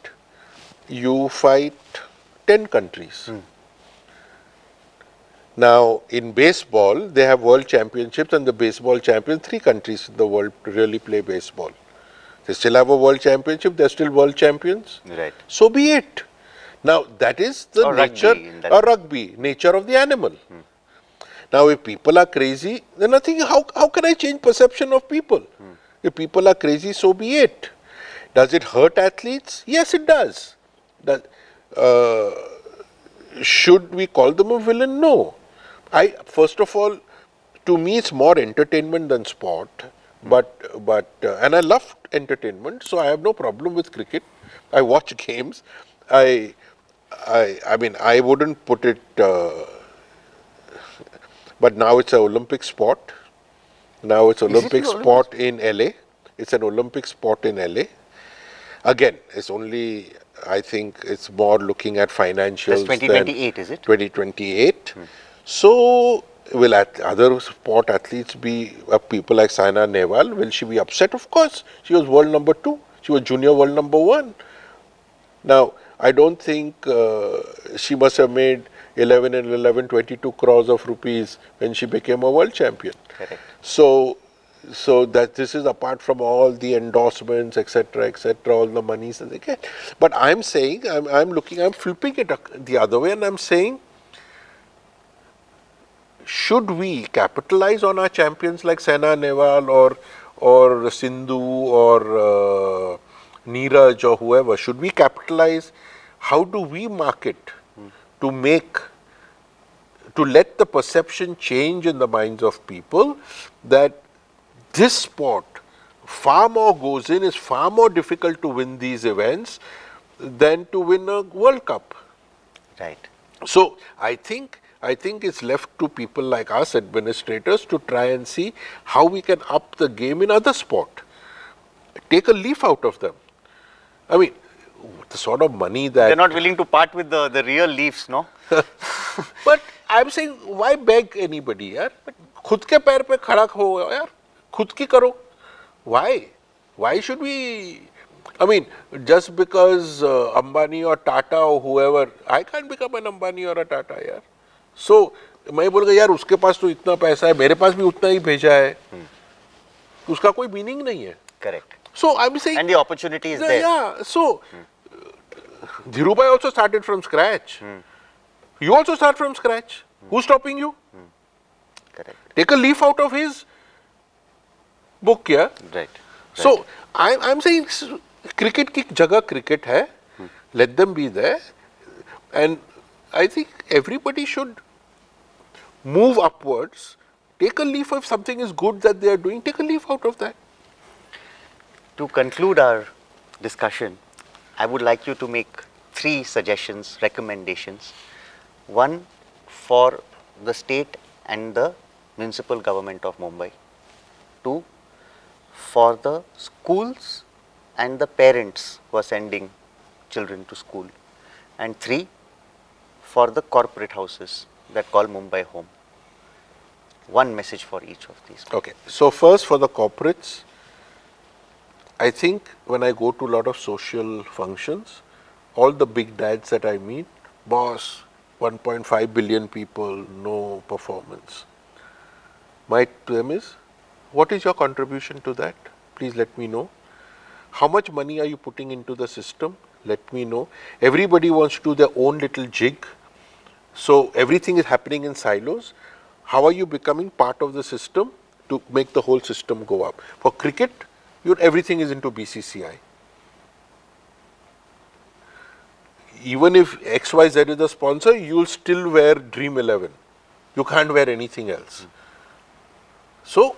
you fight 10 countries. Now, in baseball, they have world championships, and the baseball champions, 3 countries in the world really play baseball. They still have a world championship, they're still world champions. Right. So be it. Now, that is the nature of the animal. Now, if people are crazy, then nothing, how can I change perception of people? If people are crazy, so be it. Does it hurt athletes? Yes, it does. Does, should we call them a villain? No. First of all, to me, it's more entertainment than sport. And I love entertainment, so I have no problem with cricket. I watch games. I mean, I wouldn't put it, but now it's an Olympic sport. Now it's Olympic sport in LA. It's an Olympic sport in LA. Again, it's only, I think it's more looking at financials. That's 2028, is it? 2028. So, will other sport athletes be people like Saina Nehwal? Will she be upset? Of course. She was world number 2. She was junior world number 1. Now, I don't think she must have made 11 and 11, 22 crores of rupees when she became a world champion. Correct. So that this is apart from all the endorsements, etc., all the monies that they get. But I'm saying, I'm flipping it the other way, and I'm saying, should we capitalize on our champions like Saina Nehwal or Sindhu or Neeraj or whoever? Should we capitalize? How do we market to let the perception change in the minds of people that this sport far more goes in, is far more difficult to win these events than to win a World Cup. Right. So I think it's left to people like us, administrators, to try and see how we can up the game in other sport. Take a leaf out of them. I mean, the sort of money that... They're not willing to part with the real leaves, no? But I'm saying, why beg anybody, yaar? खुद के पैर पे खड़ा हो यार, खुद की करो. Why? Why should we? I mean, just because Ambani or Tata or whoever, I can't become an Ambani or a Tata, yaar. So मैं बोलूँगा यार उसके पास तो इतना पैसा है, मेरे पास भी उतना ही भेजा है, उसका कोई मीनिंग नहीं है. Correct. So I'm saying, and the opportunity is there. Yeah. So Dhirubhai also started from scratch. You also start from scratch. Who's stopping you? Correct. Take a leaf out of his book, yeah. Right. So I'm saying cricket ki jagah cricket hai. Let them be there, and I think everybody should move upwards. Take a leaf if something is good that they are doing. Take a leaf out of that. To conclude our discussion, I would like you to make 3 suggestions, recommendations. 1 for the state and the municipal government of Mumbai. 2 for the schools and the parents who are sending children to school. And 3 for the corporate houses that call Mumbai home. 1 message for each of these. Okay. So first for the corporates, I think when I go to a lot of social functions, all the big dads that I meet, boss, 1.5 billion people, no performance. My to them is, what is your contribution to that? Please let me know. How much money are you putting into the system? Let me know. Everybody wants to do their own little jig. So everything is happening in silos. How are you becoming part of the system to make the whole system go up? For cricket, everything is into BCCI. Even if XYZ is the sponsor, you'll still wear Dream 11. You can't wear anything else. So,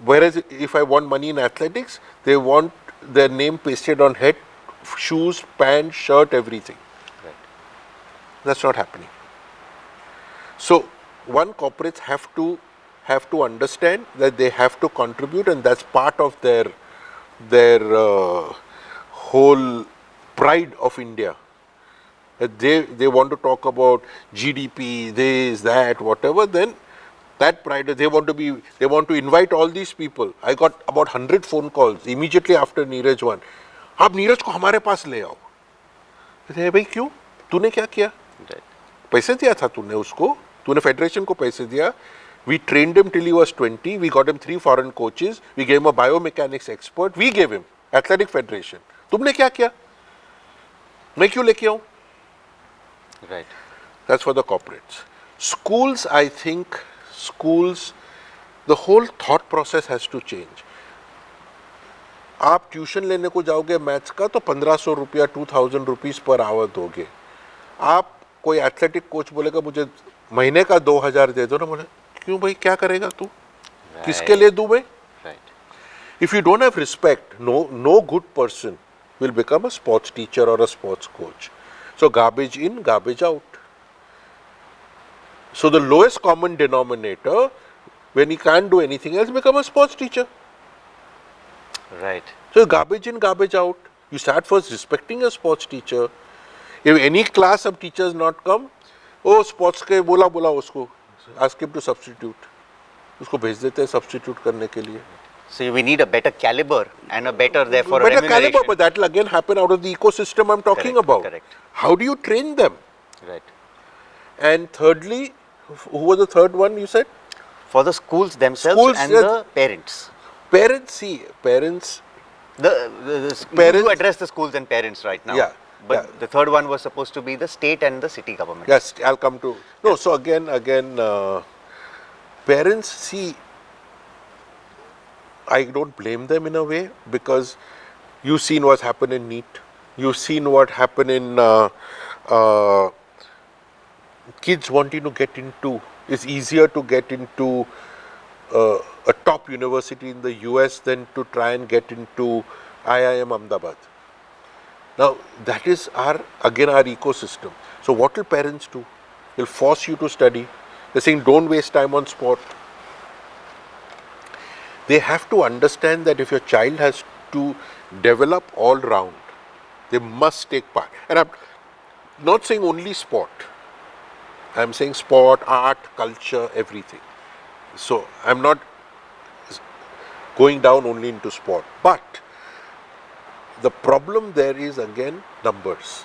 whereas if I want money in athletics, they want their name pasted on head, shoes, pants, shirt, everything. Right. That's not happening. So, corporates have to understand that they have to contribute, and that's part of their whole pride of India. They want to talk about GDP, this, that, whatever. Then that pride, they want to invite all these people. I got about 100 phone calls immediately after Neeraj won. आप नीरज को हमारे पास ले आओ. भाई क्यों? तूने क्या किया? पैसे दिया था तूने उसको? तूने फेडरेशन को पैसे दिया? We trained him till he was 20. We got him 3 foreign coaches. We gave him a biomechanics expert. We gave him Athletic Federation. तुमने क्या किया? मैं क्यों लेके आऊं? Right. That's for the corporates. Schools, I think, The whole thought process has to change. आप tuition लेने को जाओगे मैथ्स का तो 1500 रुपया 2000 रुपीस पर आवर दोगे. आप कोई एथलेटिक कोच बोलेगा मुझे महीने का 2000 दे दो ना, बोले क्यों भाई, क्या करेगा तू, किसके लिए दूं मैं? If you don't have respect, no good person will become a sports teacher or a sports coach. So garbage in, garbage out. So the lowest common denominator, when he can't do anything else, become a sports teacher. Right. So garbage in, garbage out. You start first respecting a sports teacher. If any class of teachers not come, oh sports के बोला उसको, ask him to substitute. उसको भेज देते हैं substitute करने के लिए. So we need a better caliber and a better, therefore, better remuneration. caliber, but that will again happen out of the ecosystem I'm talking about. Correct. How do you train them? Right. And thirdly, who was the third one you said? For the schools themselves and the parents. Parents, see, parents. The Parents- you address the schools and parents right now. Yeah, But yeah. the third one was supposed to be the state and the city government. Yes, I'll come to. No, so again, parents, see, I don't blame them in a way, because you've seen what's happened in NEET. You've seen what happened in kids wanting to get into. It's easier to get into a top university in the US than to try and get into IIM Ahmedabad. Now, that is our ecosystem. So what will parents do? They'll force you to study. They're saying don't waste time on sport. They have to understand that if your child has to develop all round, they must take part. And I'm not saying only sport. I'm saying sport, art, culture, everything. So I'm not going down only into sport. But the problem there is again numbers.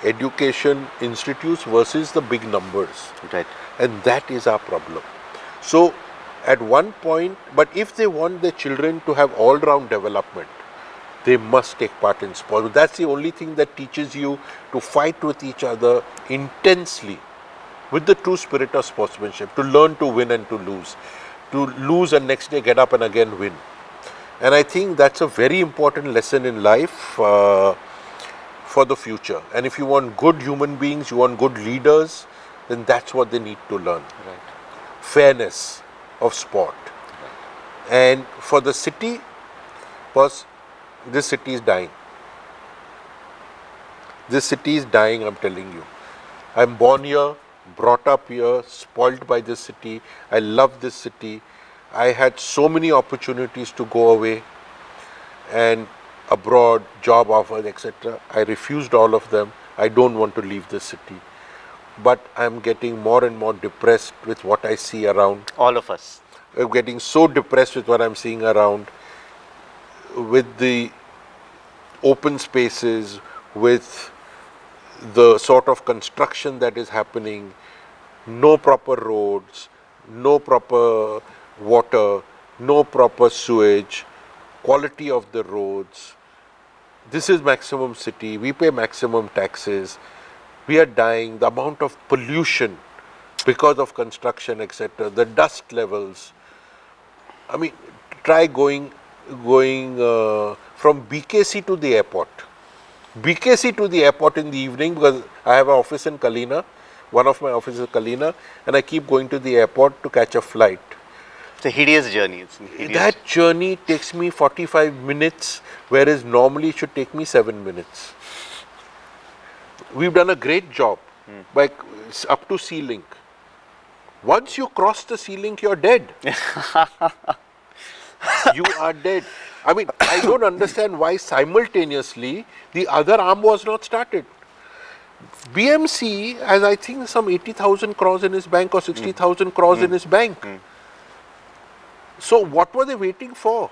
Education institutes versus the big numbers. Right. And that is our problem. So at one point, but if they want their children to have all-round development, they must take part in sport. That's the only thing that teaches you to fight with each other intensely with the true spirit of sportsmanship, to learn to win and to lose and next day get up and again win. And I think that's a very important lesson in life for the future. And if you want good human beings, you want good leaders, then that's what they need to learn. Right. Fairness of sport. Right. And for the city, because this city is dying. This city is dying, I'm telling you. I'm born here, brought up here, spoiled by this city. I love this city. I had so many opportunities to go away and abroad, job offers, etc. I refused all of them. I don't want to leave this city. But I'm getting more and more depressed with what I see around. All of us. I'm getting so depressed with what I'm seeing around, with the open spaces, with the sort of construction that is happening, no proper roads, no proper water, no proper sewage, quality of the roads. This is maximum city. We pay maximum taxes. We are dying. The amount of pollution because of construction, etc., the dust levels. I mean, try going from BKC to the airport. BKC to the airport in the evening, because I have an office in Kalina. One of my offices is Kalina, and I keep going to the airport to catch a flight. It's a hideous journey. That journey takes me 45 minutes, whereas normally it should take me 7 minutes. We've done a great job by up to Sea Link. Once you cross the Sea Link, you're dead. You are dead. I mean, I don't understand why simultaneously the other arm was not started. BMC has, I think, some 80,000 crores in his bank or 60,000 crores in his bank. So what were they waiting for?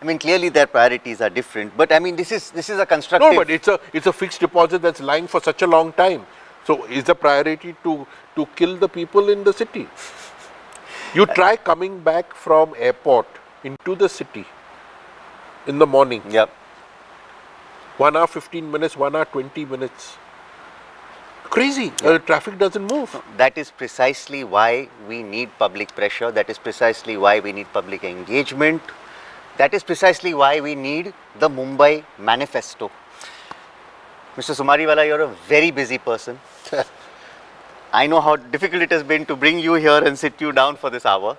I mean, clearly their priorities are different. But I mean, this is a constructive. No, but it's a fixed deposit that's lying for such a long time. So is the priority to kill the people in the city? You try coming back from airport into the city in the morning. Yep. 1 hour 15 minutes, 1 hour 20 minutes. crazy. Traffic doesn't move. That is precisely why we need public pressure. That is precisely why we need public engagement. That is precisely why we need the Mumbai Manifesto. Mr. Sumariwalla, you're a very busy person. I know how difficult it has been to bring you here and sit you down for this hour.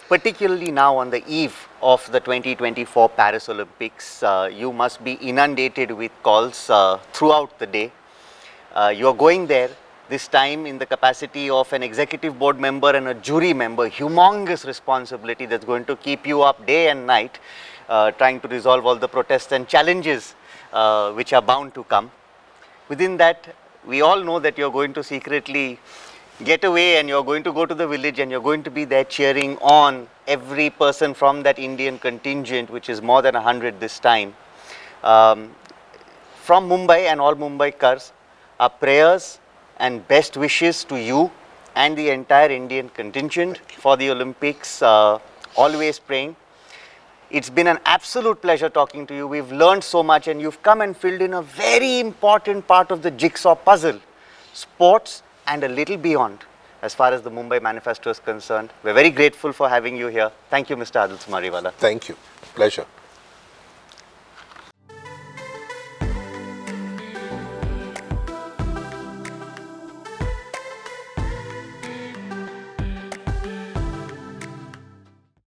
Particularly now on the eve of the 2024 Paris Olympics, you must be inundated with calls throughout the day. You are going there this time in the capacity of an executive board member and a jury member, humongous responsibility that's going to keep you up day and night, trying to resolve all the protests and challenges which are bound to come. Within that, we all know that you're going to secretly get away and you're going to go to the village and you're going to be there cheering on every person from that Indian contingent, which is more than 100 this time. From Mumbai and all Mumbaikars, our prayers and best wishes to you and the entire Indian contingent for the Olympics, always praying. It's been an absolute pleasure talking to you. We've learned so much and you've come and filled in a very important part of the jigsaw puzzle, sports and a little beyond as far as the Mumbai Manifesto is concerned. We're very grateful for having you here. Thank you, Mr. Adille Sumariwalla. Thank you. Pleasure.